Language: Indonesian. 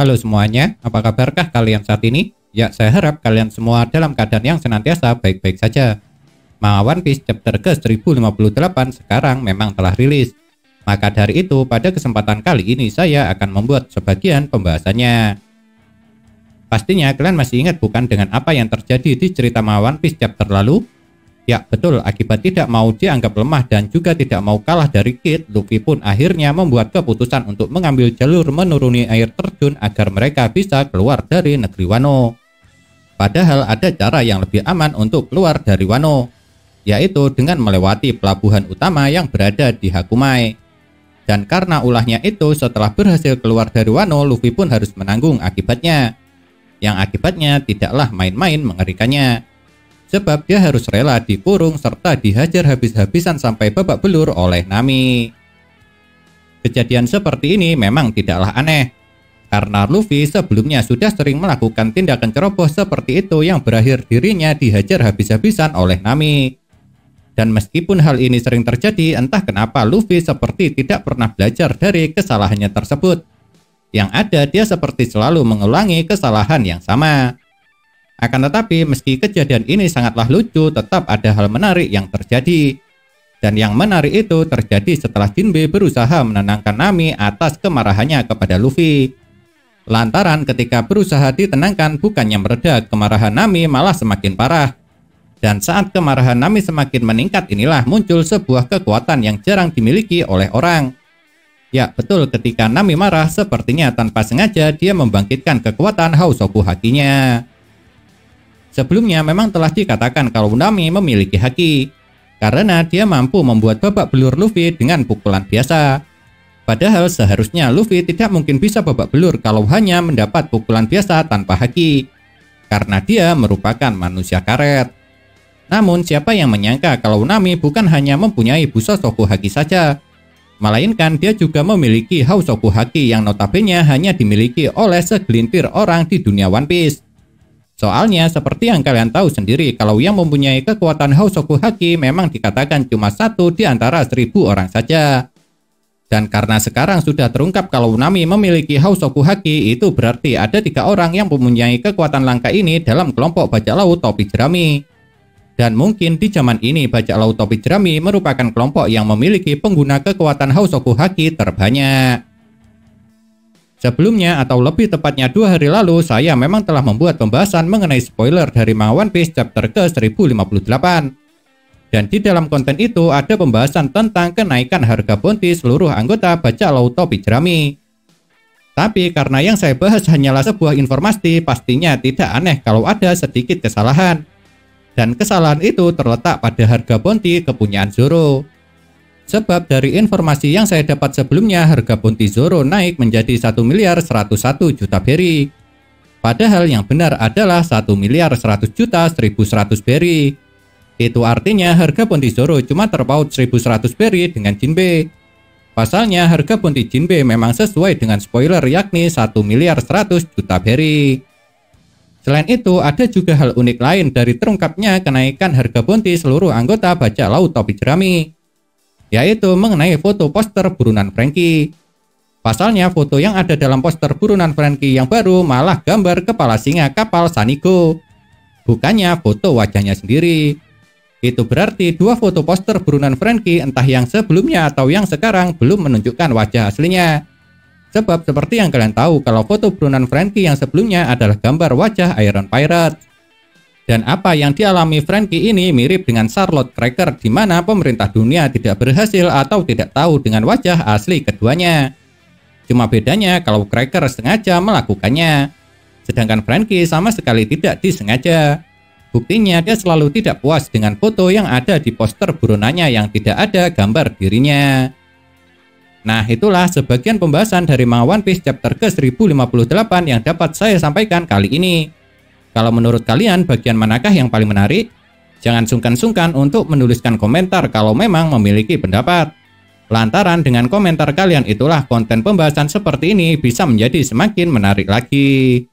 Halo semuanya, apa kabarkah kalian saat ini? Ya, saya harap kalian semua dalam keadaan yang senantiasa baik-baik saja. Manga One Piece chapter ke-1058 sekarang memang telah rilis. Maka dari itu, pada kesempatan kali ini saya akan membuat sebagian pembahasannya. Pastinya kalian masih ingat bukan dengan apa yang terjadi di cerita Manga One Piece chapter lalu? Ya betul, akibat tidak mau dianggap lemah dan juga tidak mau kalah dari Kid, Luffy pun akhirnya membuat keputusan untuk mengambil jalur menuruni air terjun agar mereka bisa keluar dari negeri Wano. Padahal ada cara yang lebih aman untuk keluar dari Wano, yaitu dengan melewati pelabuhan utama yang berada di Hakumai. Dan karena ulahnya itu, setelah berhasil keluar dari Wano, Luffy pun harus menanggung akibatnya. Yang akibatnya tidaklah main-main mengerikannya. Sebab dia harus rela dikurung serta dihajar habis-habisan sampai babak belur oleh Nami. Kejadian seperti ini memang tidaklah aneh, karena Luffy sebelumnya sudah sering melakukan tindakan ceroboh seperti itu yang berakhir dirinya dihajar habis-habisan oleh Nami. Dan meskipun hal ini sering terjadi, entah kenapa Luffy seperti tidak pernah belajar dari kesalahannya tersebut. Yang ada dia seperti selalu mengulangi kesalahan yang sama. Akan tetapi meski kejadian ini sangatlah lucu, tetap ada hal menarik yang terjadi. Dan yang menarik itu terjadi setelah Jinbe berusaha menenangkan Nami atas kemarahannya kepada Luffy. Lantaran ketika berusaha ditenangkan, bukannya mereda, kemarahan Nami malah semakin parah. Dan saat kemarahan Nami semakin meningkat, inilah muncul sebuah kekuatan yang jarang dimiliki oleh orang. Ya betul, ketika Nami marah, sepertinya tanpa sengaja dia membangkitkan kekuatan Hausoku Haki-nya. Sebelumnya memang telah dikatakan kalau Nami memiliki haki, karena dia mampu membuat babak belur Luffy dengan pukulan biasa. Padahal seharusnya Luffy tidak mungkin bisa babak belur kalau hanya mendapat pukulan biasa tanpa haki, karena dia merupakan manusia karet. Namun siapa yang menyangka kalau Nami bukan hanya mempunyai Bushoku Haki saja, melainkan dia juga memiliki Hausoku Haki yang notabene hanya dimiliki oleh segelintir orang di dunia One Piece. Soalnya seperti yang kalian tahu sendiri, kalau yang mempunyai kekuatan Hausoku Haki memang dikatakan cuma satu di antara 1000 orang saja. Dan karena sekarang sudah terungkap kalau Nami memiliki Hausoku Haki, itu berarti ada 3 orang yang mempunyai kekuatan langka ini dalam kelompok bajak laut topi jerami. Dan mungkin di zaman ini bajak laut topi jerami merupakan kelompok yang memiliki pengguna kekuatan Hausoku Haki terbanyak. Sebelumnya atau lebih tepatnya 2 hari lalu, saya memang telah membuat pembahasan mengenai spoiler dari Manga One Piece chapter ke-1058. Dan di dalam konten itu ada pembahasan tentang kenaikan harga bounty seluruh anggota bajak laut topi jerami. Tapi karena yang saya bahas hanyalah sebuah informasi, pastinya tidak aneh kalau ada sedikit kesalahan. Dan kesalahan itu terletak pada harga bounty kepunyaan Zoro. Sebab dari informasi yang saya dapat sebelumnya, harga bounty Zoro naik menjadi 1.101 juta berry. Padahal yang benar adalah 1.100.100 berry. Itu artinya harga bounty Zoro cuma terpaut 1.100 berry dengan Jinbe. Pasalnya harga bounty Jinbe memang sesuai dengan spoiler, yakni 1.100.000 juta berry. Selain itu, ada juga hal unik lain dari terungkapnya kenaikan harga bounty seluruh anggota bajak laut topi jerami, yaitu mengenai foto poster burunan Franky. Pasalnya foto yang ada dalam poster burunan Franky yang baru malah gambar kepala singa kapal Sanigo, bukannya foto wajahnya sendiri. Itu berarti 2 foto poster burunan Franky, entah yang sebelumnya atau yang sekarang, belum menunjukkan wajah aslinya. Sebab seperti yang kalian tahu kalau foto burunan Franky yang sebelumnya adalah gambar wajah Iron Pirate. Dan apa yang dialami Franky ini mirip dengan Charlotte Cracker, di mana pemerintah dunia tidak berhasil atau tidak tahu dengan wajah asli keduanya. Cuma bedanya kalau Cracker sengaja melakukannya, sedangkan Franky sama sekali tidak disengaja. Buktinya dia selalu tidak puas dengan foto yang ada di poster burunannya yang tidak ada gambar dirinya. Nah, itulah sebagian pembahasan dari Manga One Piece chapter ke-1058 yang dapat saya sampaikan kali ini. Kalau menurut kalian bagian manakah yang paling menarik? Jangan sungkan-sungkan untuk menuliskan komentar kalau memang memiliki pendapat. Lantaran dengan komentar kalian itulah konten pembahasan seperti ini bisa menjadi semakin menarik lagi.